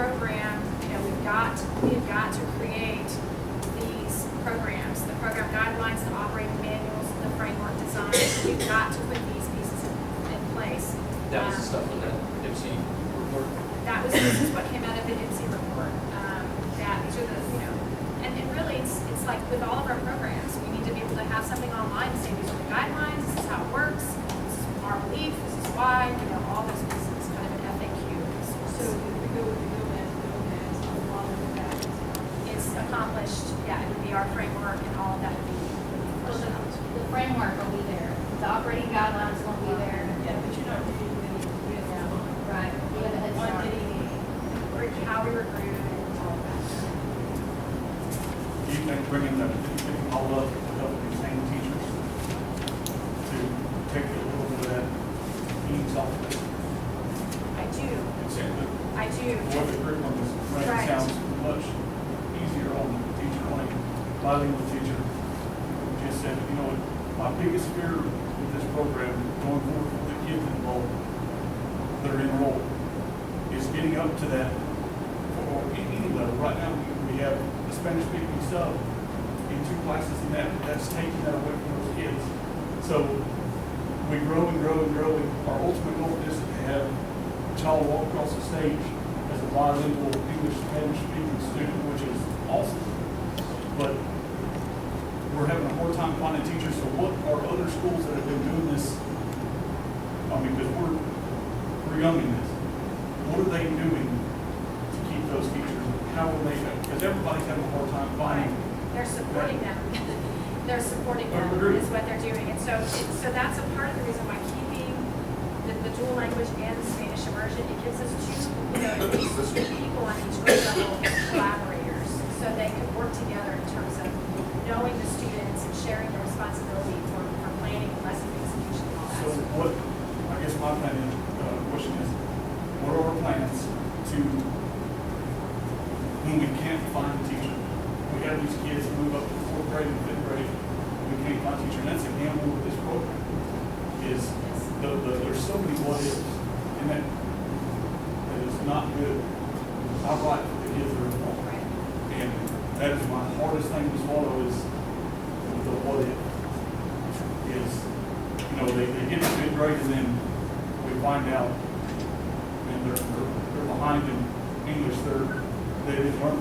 program, we've got to create these programs, the program guidelines, the operating manuals, the framework design. We've got to put these pieces in place. That was the stuff on that MC report. This is what came out of the MC report. That these are the, and really it's like with all of our programs, we need to be able to have something online to say these are the guidelines, this is how it works, this is our belief, this is why, all those pieces, kind of an FAQ. So the go with that It's accomplished, it would be our framework and all of that would be fleshed out. The framework will be there. The operating guidelines won't be there. Yeah, but you're not doing anything with that. Right. We have a head What start. did he How we recruit and all of that. Do you think bringing all up to help retain teachers to take a little bit of that ease off of it? I do. And say that I do. what the curriculum is, Right. sounds much easier on the teacher, on a bilingual teacher. Who just said, my biggest fear with this program going forward with the kids involved, that are enrolled, is getting up to that, or any level. Right now, we have the Spanish-speaking sub in 2 classes, and that's taking that away from those kids. So we grow and grow and grow, and our ultimate goal is to have a child walk across the stage as a bilingual English, Spanish-speaking student, which is awesome. But we're having a hard time finding teachers. So what are other schools that have been doing this? Because we're young in this. What are they doing to keep those teachers? How will they? Because everybody's having a hard time finding. They're supporting them. They're supporting them Agreed. is what they're doing. And so that's a part of the reason why keeping the dual language and the Spanish immersion, it gives us at least 2 people on each grade level as collaborators, so they can work together in terms of knowing the students and sharing the responsibility for planning and lesson execution and all that. So what? I guess my question is, what are our plans to when we can't find a teacher? We have these kids move up to 4th grade and 5th grade. We can't find a teacher, and that's a gamble with this program. Is there's so many what ifs, and that is not good. Not right for the kids that are involved. Right. And that is my hardest thing to swallow is the what if. Is they get to 5th grade and then we find out and they're behind in English. They didn't learn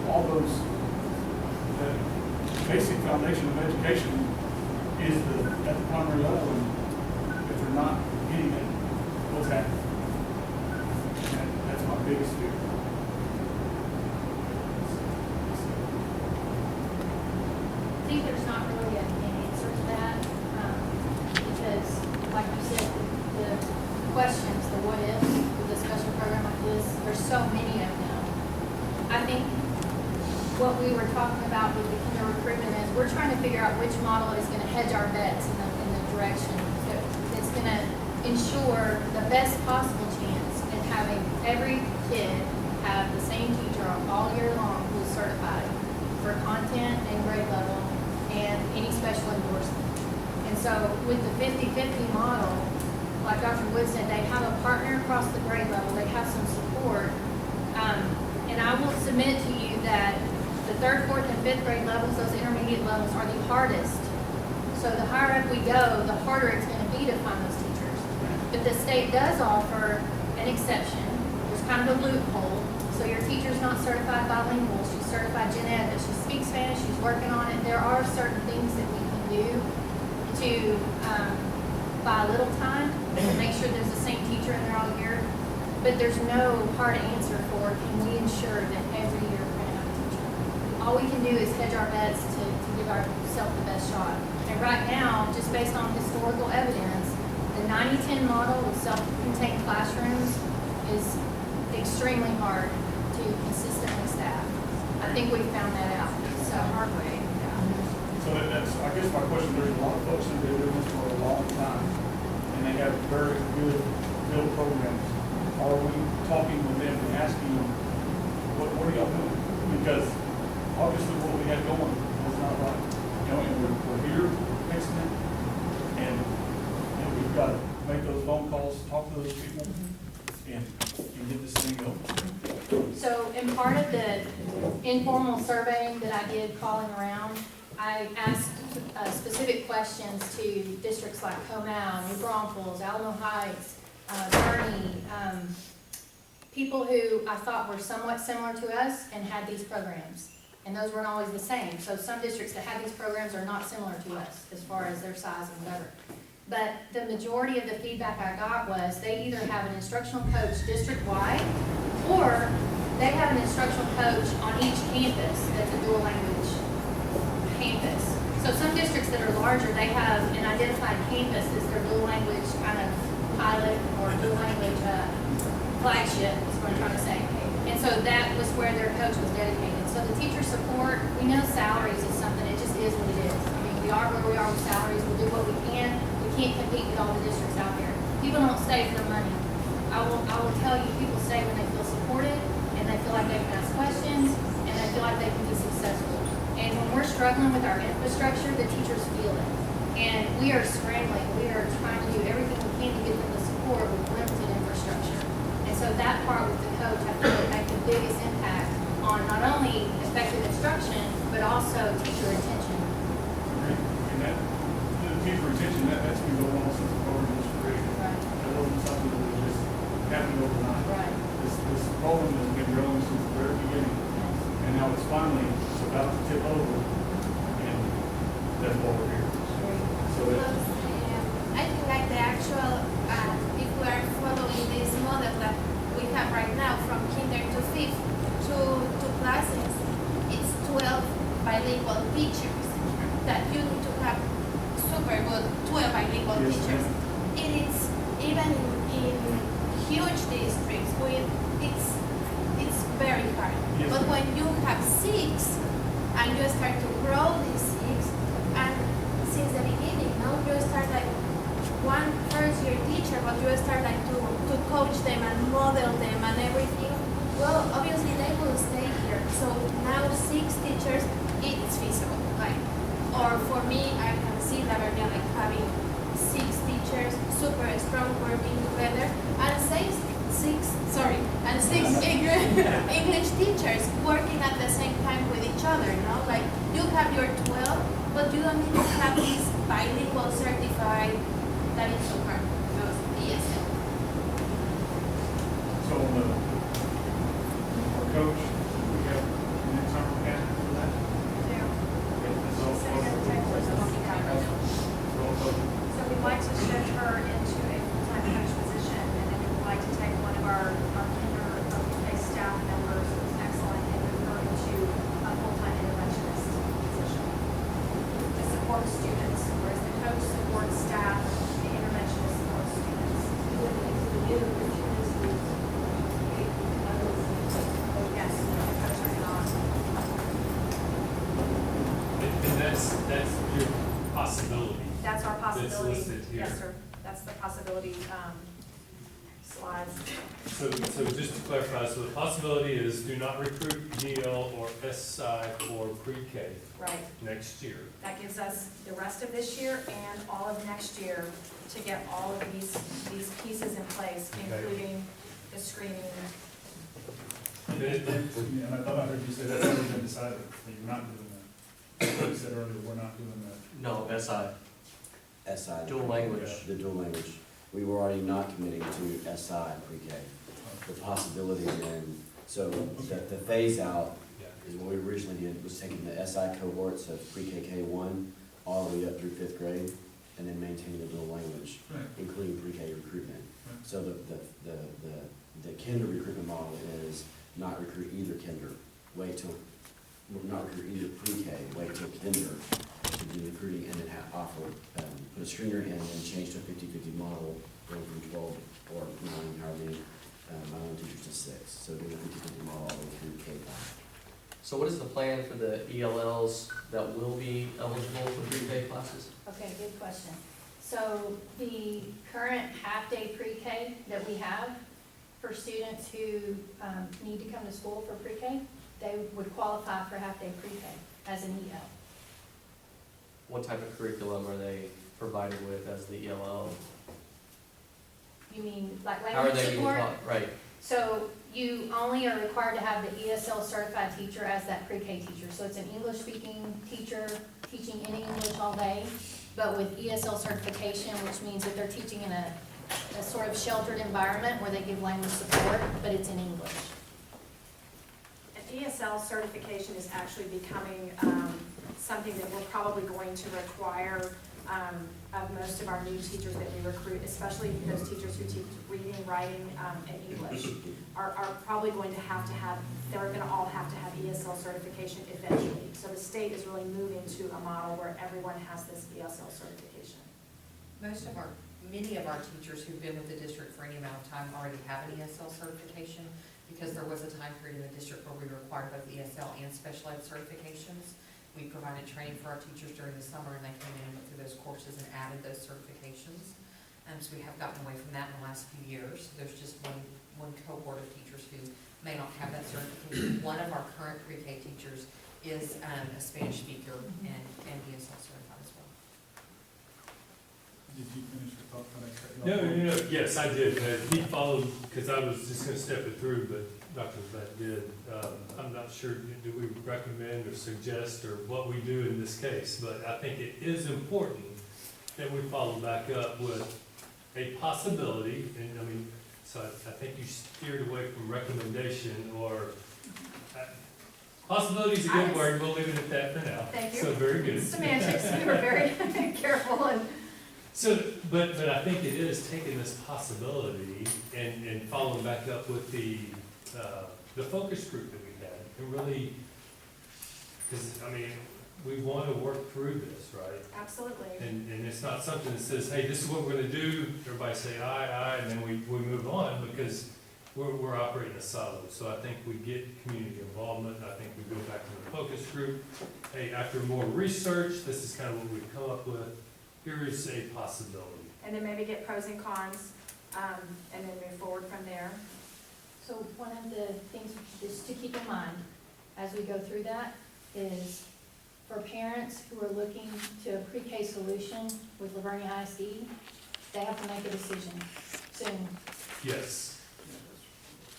all those. The basic foundation of education is at the primary level, and if they're not getting it, what's happening? That's my biggest fear. I think there's not really an answer to that, because, like you said, the questions, the what ifs, the discussion program like this, there's so many of them. I think what we were talking about with the kinder recruitment is we're trying to figure out which model is going to hedge our bets in the direction that's going to ensure the best possible chance in having every kid have the same teacher all year long who's certified for content and grade level and any special endorsement. And so with the 50-50 model, like Dr. Wood said, they have a partner across the grade level, they have some support. And I will submit to you that the 3rd, 4th, and 5th grade levels, those intermediate levels, are the hardest. So the higher up we go, the harder it's going to be to find those teachers. But the state does offer an exception. There's kind of a loophole. So your teacher's not certified bilingual, she's certified gen ed, but she speaks Spanish, she's working on it. There are certain things that we can do to buy a little time and make sure there's the same teacher in there all year. But there's no hard answer for can we ensure that every year we're going to have a teacher. All we can do is hedge our bets to give ourselves the best shot. And right now, just based on historical evidence, the 90-10 model with self-contained classrooms is extremely hard to consistently staff. I think we found that out. So hard way. So that's, I guess my question, there's a lot of folks that have been doing this for a long time, and they have very good build programs. Are we talking with them and asking them, what are y'all doing? Because obviously what we had going was not right. And we're here fixing it, and we've got to make those phone calls, talk to those people, and get this thing going. So in part of the informal surveying that I did calling around, I asked specific questions to districts like Comal, New Braunfels, Alamo Heights, Kearney, people who I thought were somewhat similar to us and had these programs. And those weren't always the same. So some districts that had these programs are not similar to us as far as their size and whatever. But the majority of the feedback I got was they either have an instructional coach district-wide, or they have an instructional coach on each campus that's a dual language campus. So some districts that are larger, they have an identified campus as their dual language kind of pilot or dual language flagship, is what I'm trying to say. And so that was where their coach was dedicated. So the teacher support, we know salaries is something, it just is what it is. I mean, we are where we are with salaries, we'll do what we can. We can't compete with all the districts out there. People don't stay for money. I will tell you, people stay when they feel supported, and they feel like they can ask questions, and they feel like they can be successful. And when we're struggling with our infrastructure, the teachers feel it. And we are scrambling, we are trying to do everything we can to get them the support with limited infrastructure. And so that part with the coach, I think would make the biggest impact on not only effective instruction, but also teacher retention. And that, the teacher retention, that's been going on since the program was created. Right. That wasn't something that was just happening overnight. Right. This program has been growing since the very beginning, and now it's finally about to tip over, and that's what we're here. So that, I think like the actual, if we are following this model that we have right now from kinder to fifth to classes, it's 12 bilingual teachers that you need to have super good 12 bilingual Yes, teachers. ma'am. It is even in huge districts it's very hard. Yes, But ma'am. when you have 6 and you start to grow these 6, and since the beginning, no, you start like one first year teacher, but you start like to coach them and model them and everything. Well, obviously they will stay here. So now 6 teachers, it's feasible. Like, or for me, I can see Lavernia like having 6 teachers, super strong, working together, and 6 English teachers working at the same time with each other. You know, like you have your 12, but you don't need to have these bilingual certified. That is so hard. ESL. so our coach, we have an internal candidate for that. Okay, that's all. Roll call. So we'd like to shift her into a full-time coach position, and then we would like to take one of our kinder staff members who's excellent and move her into a full-time interventionist position to support students, whereas the coach supports staff, the interventionist supports students. Yes, the coach is not. And that's your possibility. That's our possibility. listed here. Yes, sir. That's the possibility slides. So just to clarify, so the possibility is do not recruit NEO or SI for pre-K Right. next year. That gives us the rest of this year and all of next year to get all of these pieces in place, including the screening. And then- Yeah, and I thought I heard you say that's already been decided, that you're not doing that. You said earlier, we're not doing that. No, SI, SI. dual language. The dual language. We were already not committing to SI pre-K. The possibility then, so the phase out Yeah. is what we originally did, was taking the SI cohorts of pre-K K1 all the way up through 5th grade, and then maintaining the dual language, Right. including pre-K recruitment. Right. So the kinder recruitment model is not recruit either kinder, wait till, not recruit either pre-K, wait till kinder to do recruiting, and then offer, put a screener in and change to a 50-50 model, going from 12 or 9, however many, my own teachers to 6. So doing a 50-50 model all the way through K5. So what is the plan for the ELLs that will be eligible for pre-K classes? Okay, good question. So the current half-day pre-K that we have for students who need to come to school for pre-K, they would qualify for half-day pre-K as an EL. What type of curriculum are they provided with as the ELL? You mean like How are language they being support? taught? Right, So You only are required to have the ESL certified teacher as that pre-K teacher. So it's an English-speaking teacher teaching in English all day, but with ESL certification, which means that they're teaching in a sort of sheltered environment where they give language support, but it's in English. An ESL certification is actually becoming something that we're probably going to require of most of our new teachers that we recruit, especially those teachers who teach reading, writing, and English, are probably going to have, they're gonna all have to have ESL certification eventually. So the state is really moving to a model where everyone has this ESL certification. Many of our teachers who've been with the district for any amount of time already have an ESL certification, because there was a time period in the district where we required both ESL and special ed certifications. We provided training for our teachers during the summer, and they came in and went through those courses and added those certifications. So we have gotten away from that in the last few years. There's just one cohort of teachers who may not have that certification. One of our current pre-K teachers is a Spanish speaker and ESL certified as well. Did you finish your thought? Yes, I did. He followed, because I was just gonna step it through, but Dr. Lvisd did. I'm not sure, do we recommend or suggest or what we do in this case, but I think it is important that we follow back up with a possibility, and I mean, so I think you steered away from recommendation or, possibility is a good word, we'll leave it at that for now. Thank you. So, very good. Semantics, we were very careful and. So, but I think it is taking this possibility and following back up with the focus group that we had, and really, because, I mean, we want to work through this, right? Absolutely. And it's not something that says, hey, this is what we're gonna do, everybody say aye, and then we move on, because we're operating a silo. So I think we get community involvement, I think we go back to the focus group, hey, after more research, this is kind of what we've come up with, here is a possibility. And then maybe get pros and cons, and then move forward from there. So one of the things just to keep in mind as we go through that is for parents who are looking to a pre-K solution with Livonia ISD, they have to make a decision soon. Yes.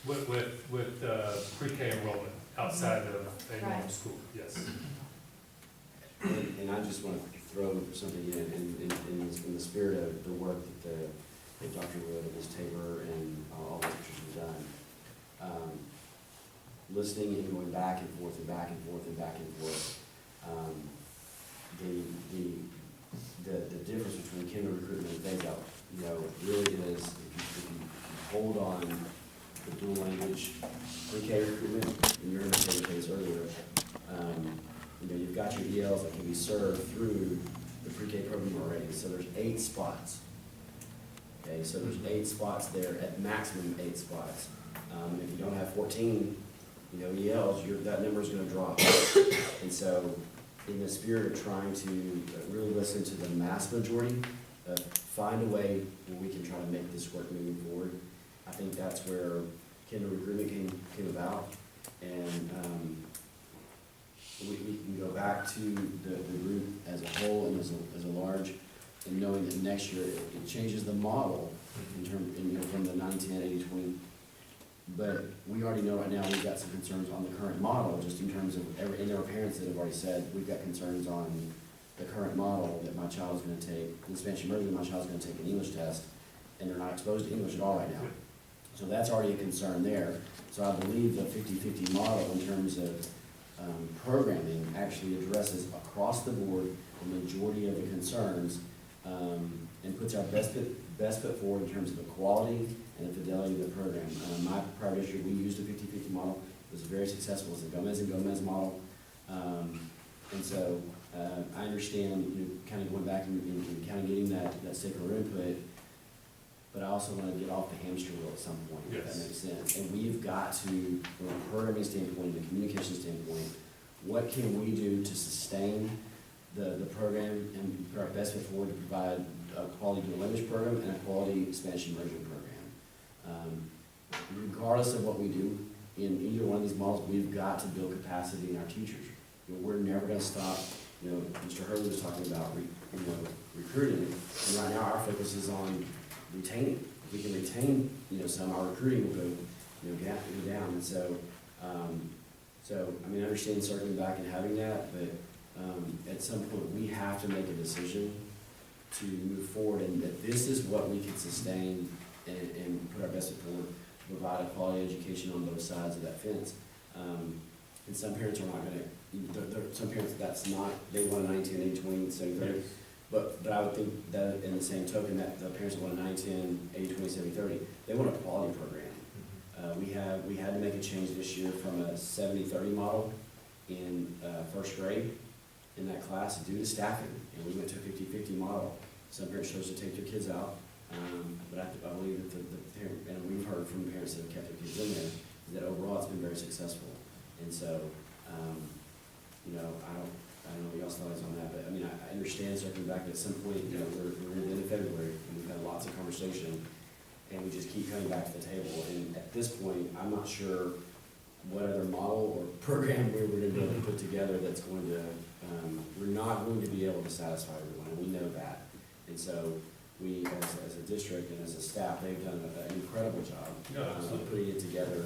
With pre-K enrollment outside of a normal Right. school, yes. And I just want to throw something in the spirit of the work that Dr. Wood and Ms. Tabor and all the teachers have done. Listening and going back and forth and back and forth and back and forth. The difference between kinder recruitment and phase out, really is if you hold on the dual language pre-K recruitment, and you're going to say the case earlier, you've got your ELs that can be served through the pre-K program already. So there's 8 spots. Okay, so there's 8 spots there, at maximum 8 spots. If you don't have 14, ELs, that number is going to drop. And so, in the spirit of trying to really listen to the mass majority, find a way where we can try to make this work moving forward. I think that's where kinder recruitment came about, and we can go back to the group as a whole and as a large, and knowing that next year it changes the model from the 19 80-20. But we already know right now we've got some concerns on the current model, just in terms of and there are parents that have already said we've got concerns on the current model, that my child is going to take in Spanish emergency, my child is going to take an English test, and they're not exposed to English at all right now. So that's already a concern there. So I believe the 50-50 model in terms of programming actually addresses across the board the majority of the concerns, and puts our best foot forward in terms of the quality and the fidelity of the program. My prior district, we used a 50-50 model. It was very successful. It's a Gomez and Gomez model. And so I understand, kind of going back and kind of getting that stakeholder input, but I also want to get off the hamster wheel at some point, if that makes sense. And we've got to, from a programming standpoint, the communication standpoint, what can we do to sustain the program and put our best foot forward to provide a quality dual language program and a quality Spanish immersion program. Regardless of what we do in either one of these models, we've got to build capacity in our teachers. We're never going to stop. Mr. Hurley was talking about recruiting, and right now our focus is on retaining. If we can retain some, our recruiting will go go down. And so, I mean, I understand circling back and having that, but, at some point, we have to make a decision to move forward, and that this is what we can sustain and put our best foot forward to provide a quality education on both sides of that fence. And some parents are not gonna, some parents, that's not, they want a 9-10, 80-20, 70-30. But I would think that in the same token, that the parents that want a 9-10, 80-20, 70-30, they want a quality program. We had to make a change this year from a 70-30 model in first grade in that class due to staffing, and we went to a 50-50 model. Some parents chose to take their kids out, but I believe that the parent, and we've heard from parents that have kept their kids in there, is that overall it's been very successful. And so, I don't know what y'all's thoughts on that, but I mean, I understand circling back at some point, we're in the end of February, and we've had lots of conversation, and we just keep coming back to the table. And at this point, I'm not sure what other model or program we're going to be able to put together that's going to, we're not going to be able to satisfy everyone, and we know that. And so we, as a district and as a staff, they've done an incredible job of putting it together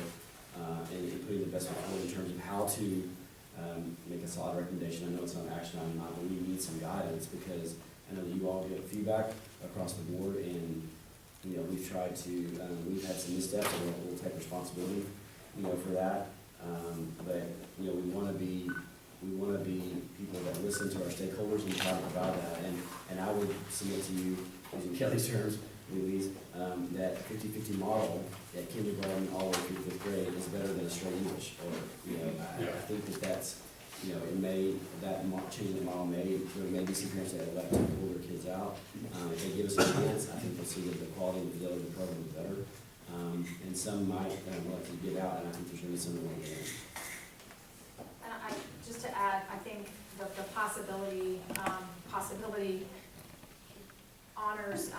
and putting the best foot forward in terms of how to make a solid recommendation. I know it's not an action item, but we need some guidance, because I know that you all get feedback across the board, and we've tried to, we've had some missteps, and we'll take responsibility, for that. But we want to be people that listen to our stakeholders and try to provide that. And I would submit to you, using Kelly's terms, Lvisd, that 50-50 model at kindergarten all the way through 5th grade is better than a straight English. Or I think that's changing the model there may be some parents that elect to pull their kids out. If they give us a chance, I think they'll see that the quality and the fidelity of the program is better. And some might like to get out, and I think there's going to be some that want to get in. And just to add, I think the possibility honors,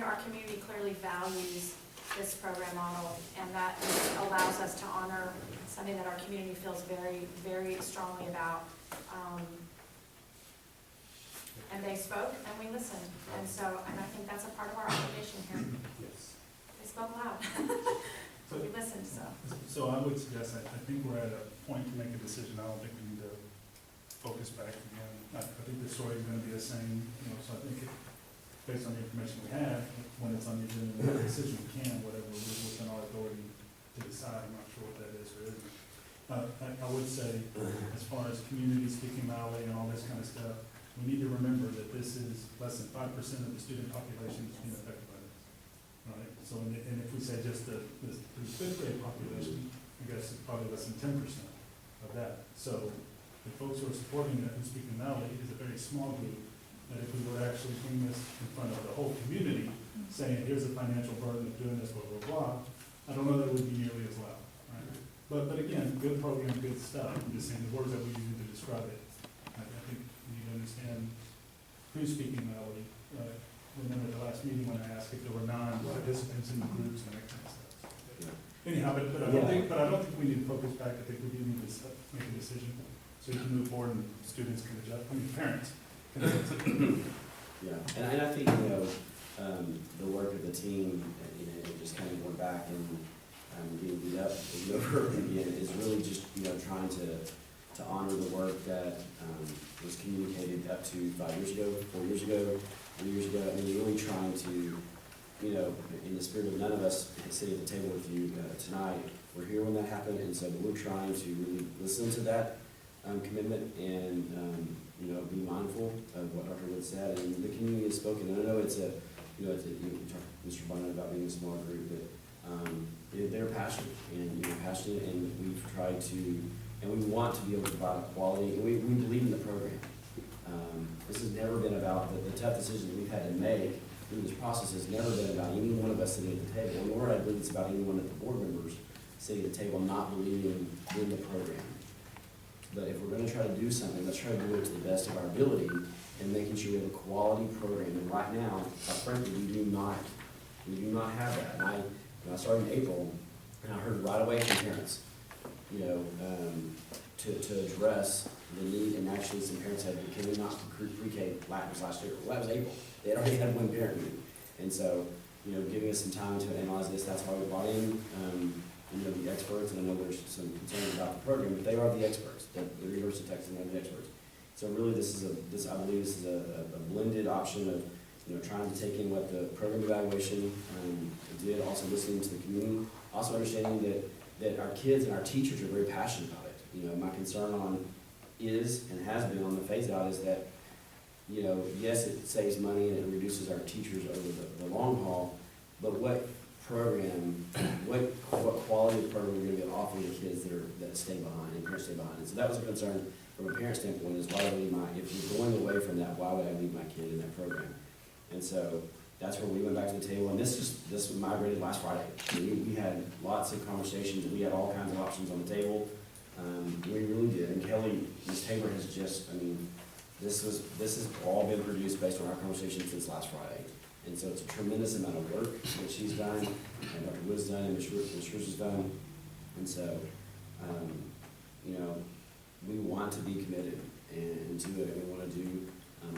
our community clearly values this program model, and that allows us to honor something that our community feels very, very strongly about. And they spoke, and we listened, and I think that's a part of our obligation here. Yes. They spoke loud. We listened, So I would suggest, I think we're at a point to make a decision. I don't think we need to focus back again. I think the story is going to be the same, so I think based on the information we have, when it's on the agenda, we make a decision, we can, whatever is within our authority to decide. I'm not sure what that is or isn't. I would say, as far as community speaking Maui and all this kind of stuff, we need to remember that this is less than 5% of the student population that's being affected by this. Right? So, and if we say just the 5th grade population, I guess it's probably less than 10% of that. So the folks who are supporting it, who speak in Maui, is a very small group. That if we were to actually bring this in front of the whole community, saying here's a financial burden of doing this, blah, blah, blah, I don't know that it would be nearly as loud. Right? But again, good program, good stuff. I'm just saying the words that we use to describe it. I think you need to understand who's speaking Maui. Remember the last meeting when I asked if there were non-participants in the groups and that kind of stuff. Anyhow, but I don't think we need to focus back. I think we do need to make a decision so we can move forward and students can adjust. Parents can adjust. Yeah, and I think the work of the team, just kind of going back and getting beat up over again is really just trying to honor the work that was communicated up to 5 years ago, 4 years ago, 3 years ago. I mean, really trying to, in the spirit of none of us sitting at the table with you tonight, we're here when that happened, and so we're trying to really listen to that commitment and be mindful of what Dr. Wood said, and the community has spoken. And I know it's you talked to Mr. Barnett about being a small group, but they're passionate, and we've tried to, and we want to be able to provide quality, and we believe in the program. This has never been about the tough decisions we've had to make through this process. Has never been about any one of us sitting at the table, nor I believe it's about any one of the board members sitting at the table not believing in the program. But if we're going to try to do something, let's try to do it to the best of our ability and making sure we have a quality program. And right now, frankly, we do not have that. And I started in April, and I heard right away from parents, to address the need. And actually, some parents said, "Can we not recruit pre-K last year?" Well, that was April. They had already had one parent meeting, and so giving us some time to analyze this. That's why we brought in you know, the experts, and I know there's some concerns about the program, but they are the experts. The University of Texas, they're the experts. So really, I believe this is a blended option of, you know, trying to take in what the program evaluation did, also listening to the community, also understanding that our kids and our teachers are very passionate about it. You know, my concern is and has been on the phase out is that, you know, yes, it saves money and it reduces our teachers over the long haul, but what program, what quality of program we're gonna be offering to kids that stay behind and parents stay behind. And so that was a concern from a parent standpoint, is why would I leave if you're going away from that, why would I leave my kid in that program? And so that's where we went back to the table, and this was migrated last Friday. I mean, we had lots of conversations, we had all kinds of options on the table. We really did, and Kelly, Ms. Tabor has just, I mean, this has all been produced based on our conversation since last Friday. And so it's a tremendous amount of work that she's done, and Dr. Wood's done, and Ms. Schruer's has done. And so, you know, we want to be committed and to it, and we want to do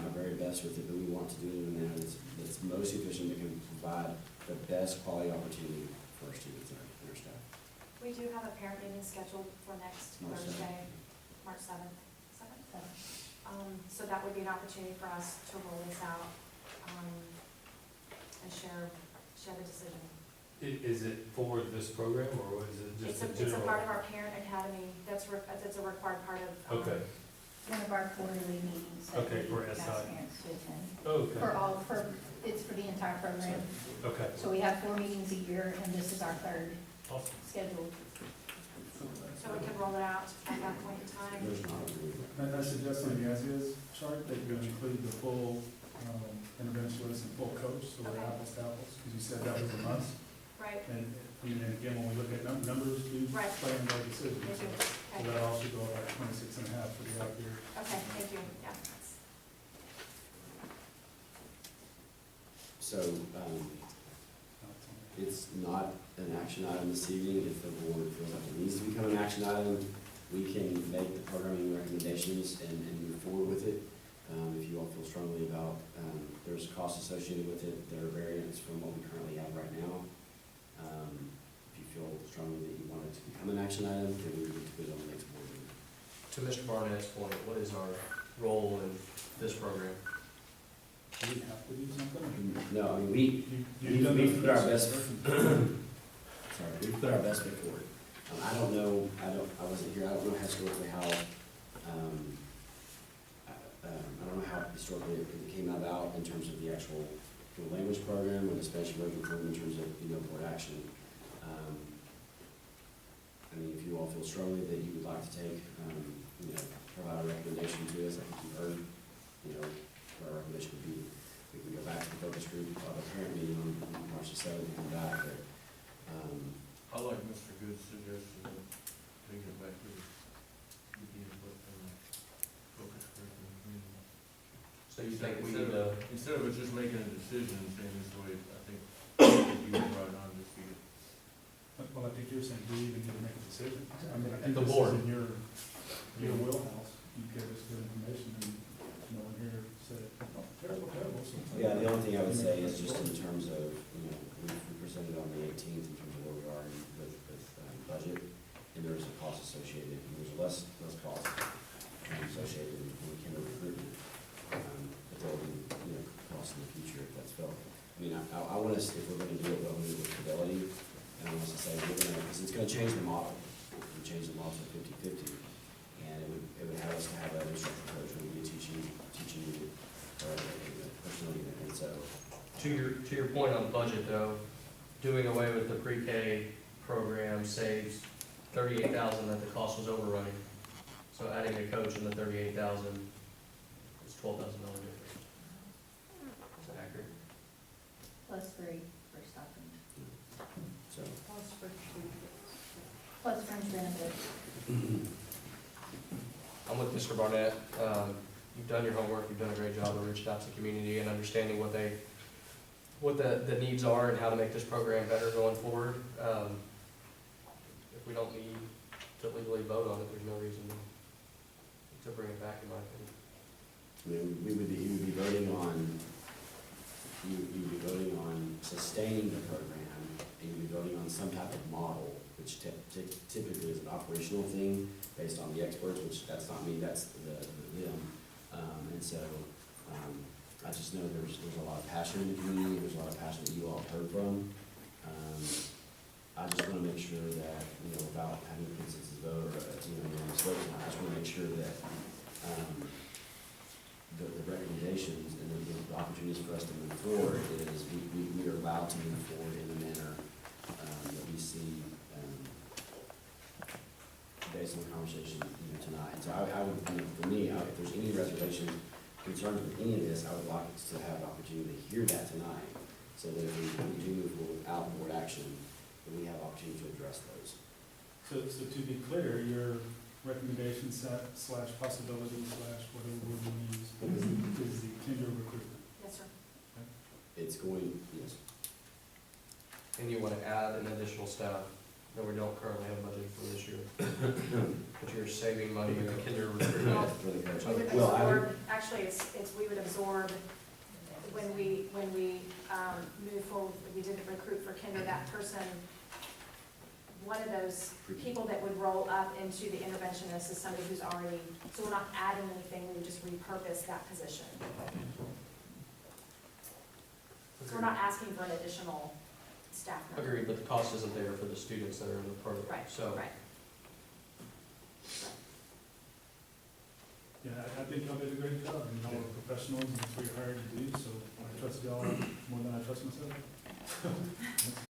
our very best with it, but we want to do it in a manner that's most efficient, that can provide the best quality opportunity for our students and our staff. We do have a parent meeting scheduled for next March Thursday, March 7th. So that would be an opportunity for us to roll this out and share the decision. Is it for this program, or is it just a general? It's a part of our parent academy, that's a required part of. Okay, One of our quarterly meetings that Okay, we for ask SI. parents to attend. okay, It's for the entire program. okay, So we have 4 meetings a year, and this is our 3rd awesome. scheduled. So we can roll it out at that point in time. There's not a really. And I suggest on the as-is chart that you include the full interventionist and full coach, so we're Okay. apples to apples, because you said that was a must. Right, And again, when we look at numbers, we Right. plan our decisions. thank you. So Okay, that all should go about 26 and a half for the out year. okay, thank you, yeah. that's- So, it's not an action item this evening. If the board feels like it needs to become an action item, we can make the programming recommendations and move forward with it. If you all feel strongly about, there's costs associated with it, there are variants from what we currently have right now. If you feel strongly that you want it to become an action item, then we need to put it on the next board meeting. To Mr. Barnett's point, what is our role in this program? Do we have to do something? No, I mean, we put our best, sorry, we put our best foot forward. I don't know, I wasn't here, I don't know historically how, I don't know how historically it came about in terms of the actual language program or the Spanish immersion program in terms of, board action. I mean, if you all feel strongly that you would like to take, provide a recommendation to us, I think you've heard, what our recommendation would be. We can go back to the focus group, have a parent meeting on March the 7th, and come back, but, I like Mr. Good's suggestion of taking it back to the beginning, but, focus group and community. So you think we need to, Instead of it just making a decision and saying this way, I think you would right on this to get. Well, I think you're saying, do we even need to make a decision? I mean, I At think the this board. is in your wheelhouse. You give us good information, and no one here said, oh, terrible, terrible. So- yeah, the only thing I would say is just in terms of, we presented on the 18th in terms of where we are with budget, and there is a cost associated, and there's less cost associated with kinder recruitment. But there will be, costs in the future if that's felt. I mean, I want us, if we're gonna do it, we'll do it with fidelity, and I want us to say, because it's gonna change the model. It would change the model to 50-50, and it would have us to have an instructor coach when we be teaching unit, or a personal unit, and so. to your point on budget though, doing away with the pre-K program saves $38,000 that the cost was overrunning. So adding a coach in the $38,000 is $12,000 difference. Is that accurate? Plus 3 for stipend. So, Plus fringe benefits. I'm with Mr. Barnett. You've done your homework, you've done a great job of reaching out to the community and understanding what the needs are and how to make this program better going forward. If we don't need to legally vote on it, there's no reason to bring it back, in my opinion. I mean, you would be voting on sustaining the program, and you'd be voting on some type of model which typically is an operational thing based on the experts, which that's not me, that's them. And so, I just know there's a lot of passion in the community, there's a lot of passion that you all have heard from. I just wanna make sure that, without having a consensus vote or, unanimous vote, I just wanna make sure that, the recommendations and the opportunities for us to move forward is we are allowed to move forward in the manner, that we see, based on the conversation, tonight. So I would, for me, if there's any reservations, concerns with any of this, I would like us to have the opportunity to hear that tonight, so that if we do move forward without board action, then we have opportunity to address those. So to be clear, your recommendation slash possibility slash whatever word you use is the Kinder recruitment. Yes, sir. It's going, yes, And you want to add an additional staff that we don't currently have budgeted for this year. But you're saving money in the kinder recruitment. for the coach. We would Well, absorb, actually, we would absorb, when we move forward, we didn't recruit for kinder, that person, one of those people that would roll up into the interventionist is somebody who's already, so we're not adding anything, we would just repurpose that position. So we're not asking for an additional staff member. Agreed, but the cost isn't there for the students that are in the program. Right, So right. Yeah, I think y'all did a great job, and y'all are professionals, and that's what you're hired to do, so I trust y'all more than I trust myself.